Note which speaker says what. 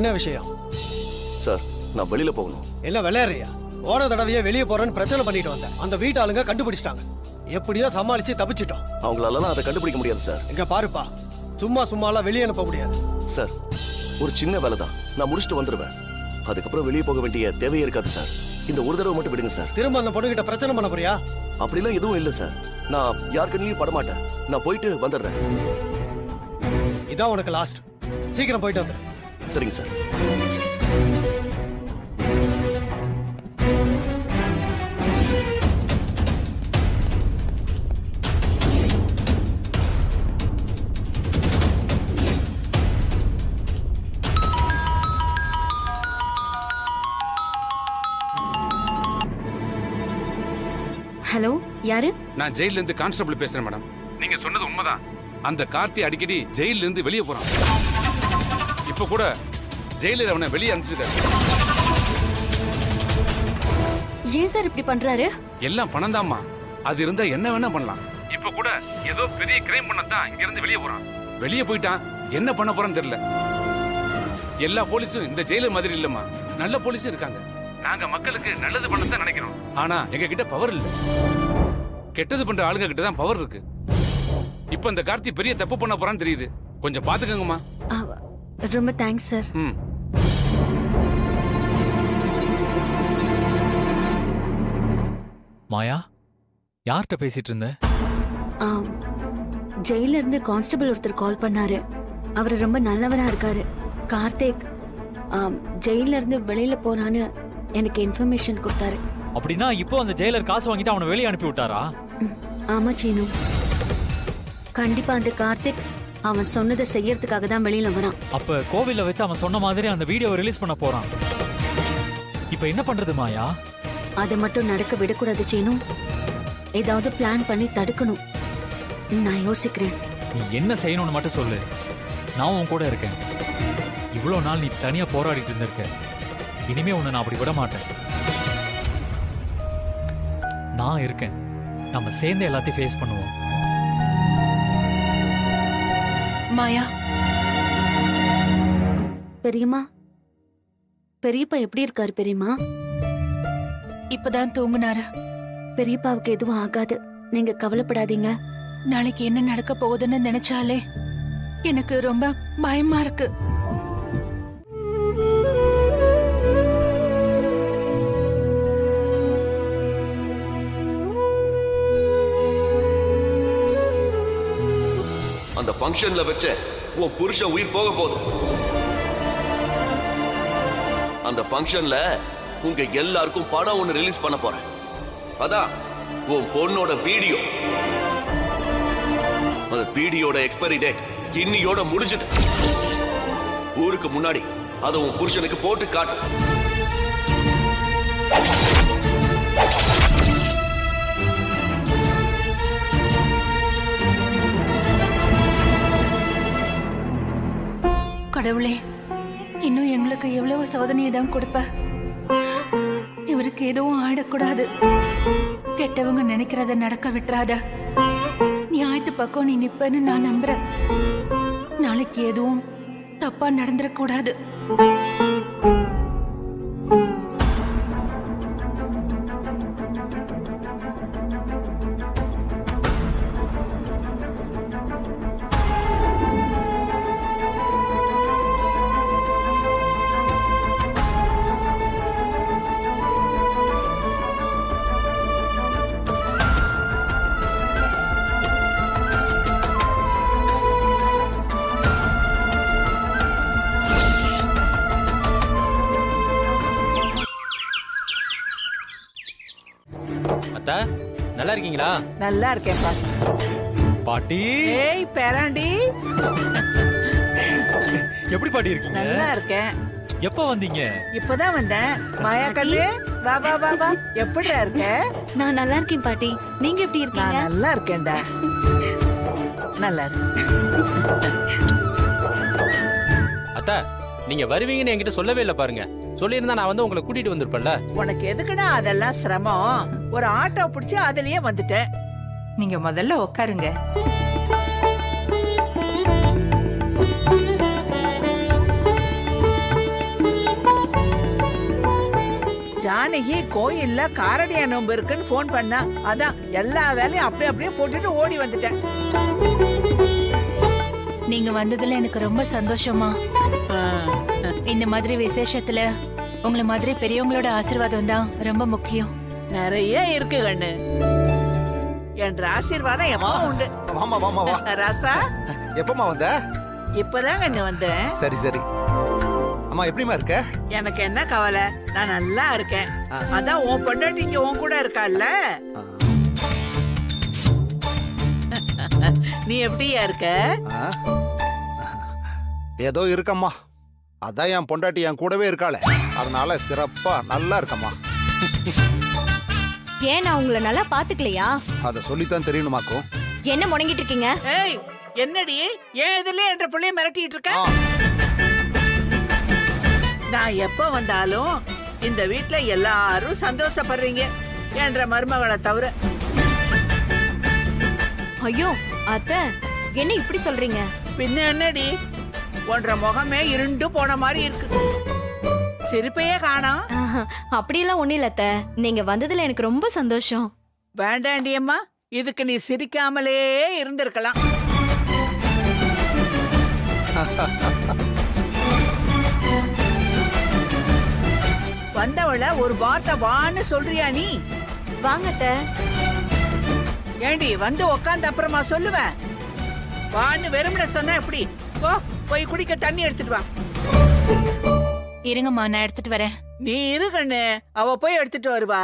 Speaker 1: என்ன விஷயம்?
Speaker 2: சார், நான் வெளியில போகணும்.
Speaker 1: என்ன விளையாடுறியா? போன தடவையே வெளியே போறேன்னு பிரச்சனை பண்ணிட்டு வந்தேன். அந்த வீட்டு ஆளுங்க கண்டுபிடிச்சிட்டாங்க. எப்படியோ சமாளிச்சு தப்பிச்சிட்டோம்.
Speaker 2: அவங்களால அதை கண்டுபிடிக்க முடியாது சார்.
Speaker 1: இங்க பாருப்பா, சும்மாலாம் வெளியே அனுப்ப முடியாது.
Speaker 2: சார், ஒரு சின்ன வேலை தான், நான் முடிச்சுட்டு வந்துடுவேன். அதுக்கப்புறம் வெளியே போக வேண்டிய தேவையே இருக்காது சார். இந்த ஒரு தடவை மட்டும் விடுங்க சார்.
Speaker 1: திரும்ப அந்த பொண்ணுகிட்ட பிரச்சனை பண்ண போறியா?
Speaker 2: அப்படிலாம் எதுவும் இல்லை சார். நான் யார் கண்ணிலையும் படமாட்டேன். நான் போயிட்டு வந்துடுறேன்.
Speaker 1: இதான் உனக்கு லாஸ்ட். சீக்கிரம் போயிட்டு வந்துடு.
Speaker 2: சரிங்க சார்.
Speaker 3: ஹலோ, யாரு?
Speaker 4: நான் ஜெயில இருந்து கான்ஸ்டபிள் பேசுறேன் மேடம். நீங்க சொன்னது உண்மைதான். அந்த கார்த்தி அடிக்கடி ஜெயில இருந்து வெளியே போறான். இப்ப கூட ஜெயிலர் அவனை வெளியே அனுப்பிச்சிருக்காரு.
Speaker 3: ஏன் சார் இப்படி பண்றாரு?
Speaker 4: எல்லாம் பணம் தான்மா. அது இருந்தா என்ன வேணா பண்ணலாம். இப்ப கூட ஏதோ பெரிய கிரைம் பண்ணதான் இங்க இருந்து வெளியே போறான். வெளியே போயிட்டான், என்ன பண்ண போறான்னு தெரியல. எல்லா போலீஸும் இந்த ஜெயிலர் மாதிரி இல்லம்மா. நல்ல போலீஸும் இருக்காங்க. நாங்க மக்களுக்கு நல்லது பண்ணதான் நினைக்கிறோம். ஆனா எங்க கிட்ட பவர் இல்ல. கெட்டது பண்ற ஆளுங்க கிட்ட தான் பவர் இருக்கு. இப்ப இந்த கார்த்தி பெரிய தப்பு பண்ண போறான்னு தெரியுது. கொஞ்சம் பாத்துக்கங்கம்மா.
Speaker 3: ரொம்ப தேங்க்ஸ் சார்.
Speaker 5: மாயா, யார்கிட்ட பேசிட்டு இருந்த?
Speaker 3: ஜெயில இருந்து கான்ஸ்டபிள் ஒருத்தர் கால் பண்ணாரு. அவர் ரொம்ப நல்லவரா இருக்காரு. கார்த்திக் ஜெயில இருந்து வெளியில போறான்னு எனக்கு இன்ஃபர்மேஷன் கொடுத்தாரு.
Speaker 5: அப்படின்னா இப்போ அந்த ஜெயிலர் காசு வாங்கிட்டு அவனை வெளியே அனுப்பி விட்டாரா?
Speaker 3: ஆமா சீனு, கண்டிப்பா அந்த கார்த்திக் அவன் சொன்னதை செய்யறதுக்காக தான் வெளியில வரான்.
Speaker 5: அப்ப கோவில்ல வச்சு அவன் சொன்ன மாதிரி அந்த வீடியோவை ரிலீஸ் பண்ண போறான். இப்ப என்ன பண்றது மாயா?
Speaker 3: அதை மட்டும் நடக்க விடக்கூடாது சீனு. ஏதாவது பிளான் பண்ணி தடுக்கணும். நான் யோசிக்கிறேன்.
Speaker 5: நீ என்ன செய்யணும்னு மட்டும் சொல்லு, நான் உன் கூட இருக்கேன். இவ்வளவு நாள் நீ தனியா போராடிட்டு இருந்திருக்க. இனிமே உன்னை நான் அப்படி விட மாட்டேன். நான் இருக்கேன். நம்ம சேர்ந்து எல்லாத்தையும் ஃபேஸ் பண்ணுவோம்.
Speaker 3: மாயா, பெரியம்மா, பெரியப்பா எப்படி இருக்காரு பெரியம்மா?
Speaker 6: இப்பதான் தூங்குனாரு.
Speaker 3: பெரியப்பாவுக்கு எதுவும் ஆகாது, நீங்க கவலைப்படாதீங்க.
Speaker 6: நாளைக்கு என்ன நடக்க போகுதுன்னு நினைச்சாலே எனக்கு ரொம்ப பயமா இருக்கு.
Speaker 2: அந்த ஃபங்க்ஷன்ல வச்ச உன் புருஷன் உயிர் போக போதும். அந்த ஃபங்க்ஷன்ல உங்க எல்லாருக்கும் படம் ஒண்ணு ரிலீஸ் பண்ண போறேன். அதான் உன் பொண்ணோட வீடியோ. அந்த வீடியோட எக்ஸ்பைரி டேட் இன்னியோட முடிஞ்சது. ஊருக்கு முன்னாடி அதை உன் புருஷனுக்கு போட்டு காட்டு.
Speaker 6: கடவுளே, இன்னும் எங்களுக்கு எவ்வளவு சோதனையை தான் கொடுப்ப. இவருக்கு எதுவும் ஆயிடக்கூடாது. கெட்டவங்க நினைக்கிறத நடக்க விட்டுறாத. நியாயத்து பக்கம் நீ நிப்பன்னு நான் நம்புறேன். நாளைக்கு எதுவும் தப்பா நடந்துடக்கூடாது.
Speaker 7: அத்தா, நல்லா இருக்கீங்களா?
Speaker 8: நல்லா இருக்கேன்ப்பா.
Speaker 5: பாட்டி.
Speaker 8: ஏய் பேராண்டி,
Speaker 5: எப்படி பாட்டி இருக்கீங்க?
Speaker 8: நல்லா இருக்கேன்.
Speaker 5: எப்ப வந்தீங்க?
Speaker 8: இப்பதான் வந்தேன். மாயா கண்ணு, வா வா வா வா. எப்படிடா இருக்க?
Speaker 3: நான் நல்லா இருக்கேன் பாட்டி. நீங்க எப்படி இருக்கீங்க?
Speaker 8: நான் நல்லா இருக்கேன்டா. நல்லா இருக்கு.
Speaker 7: அத்தா, நீங்க வருவீங்கன்னு என்கிட்ட சொல்லவே இல்லை பாருங்க. சொல்லியிருந்தா நான் வந்து உங்களை கூட்டிட்டு வந்திருப்பேன்ல.
Speaker 8: உனக்கு எதுக்குடா அதெல்லாம் சிரமம்? ஒரு ஆட்டோ பிடிச்சி அதுலயே வந்துட்டேன்.
Speaker 6: நீங்க முதல்ல உட்காருங்க.
Speaker 8: ஜானகி கோயில்ல காரடியா நோம்பு இருக்குன்னு போன் பண்ணா. அதான் எல்லா வேலையும் அப்படியே போட்டுட்டு ஓடி வந்துட்டேன்.
Speaker 6: நீங்க வந்ததுல எனக்கு ரொம்ப சந்தோஷமா. இந்த மாதிரி விசேஷத்துல உங்களை மாதிரி பெரியவங்களோட ஆசீர்வாதம் தான் ரொம்ப முக்கியம்.
Speaker 8: நிறைய இருக்கு கண்ணு. என்ற ஆசீர்வாதம் எப்போ உண்டு.
Speaker 9: வாமா வாமா வா.
Speaker 8: ராசா
Speaker 9: எப்பமா வந்த?
Speaker 8: இப்பதான் கண்ணு வந்தேன்.
Speaker 9: சரி சரி. அம்மா எப்படிமா இருக்க?
Speaker 8: எனக்கு என்ன கவலை, நான் நல்லா இருக்கேன். அதான் உன் பொண்டாட்டிக்கு உன் கூட இருக்கால்ல. நீ எப்படியா இருக்க?
Speaker 9: ஏதோ இருக்கம்மா. அதான் என் பொண்டாட்டி என் கூடவே இருக்காளே, அதனால சிறப்பா நல்லா இருக்கம்மா.
Speaker 10: ஏன் நான் உங்களை நல்லா பாத்துக்கலையா?
Speaker 9: அத சொல்லித்தான் தெரியணுமாக்கும்.
Speaker 10: என்ன முடங்கிட்டு இருக்கீங்க?
Speaker 8: ஏய் என்னடி ஏன் இதுல என்ற பிள்ளைய மிரட்டிட்டு இருக்க? நான் எப்ப வந்தாலும் இந்த வீட்ல எல்லாரும் சந்தோஷப்படுறீங்க என்ற மருமகளை தவிர.
Speaker 10: ஐயோ அத்தை, என்ன இப்படி சொல்றீங்க?
Speaker 8: பின்ன என்னடி, ஒன்ற முகமே இருண்டு போன மாதிரி இருக்கு, சிரிப்பையே காணோம்.
Speaker 10: அப்படியெல்லாம் ஒண்ணு இல்ல அத்தை, நீங்க வந்ததுல எனக்கு ரொம்ப சந்தோஷம்.
Speaker 8: வேண்டாண்டி அம்மா, இதுக்கு நீ சிரிக்காமலே இருந்திருக்கலாம். வந்தவள ஒரு வார்த்தை வான்னு சொல்றியா நீ?
Speaker 10: வாங்க அத்தை.
Speaker 8: ஏண்டி வந்து உக்காந்து அப்புறமா சொல்லுவேன். வான்னு வெறுமனே சொன்னா எப்படி? போய் குடிக்க தண்ணி எடுத்துட்டு வா.
Speaker 6: இருங்கம்மா, நான் எடுத்துட்டு வரேன்.
Speaker 8: நீ இரு கண்ணு, அவ போய் எடுத்துட்டு வருவா.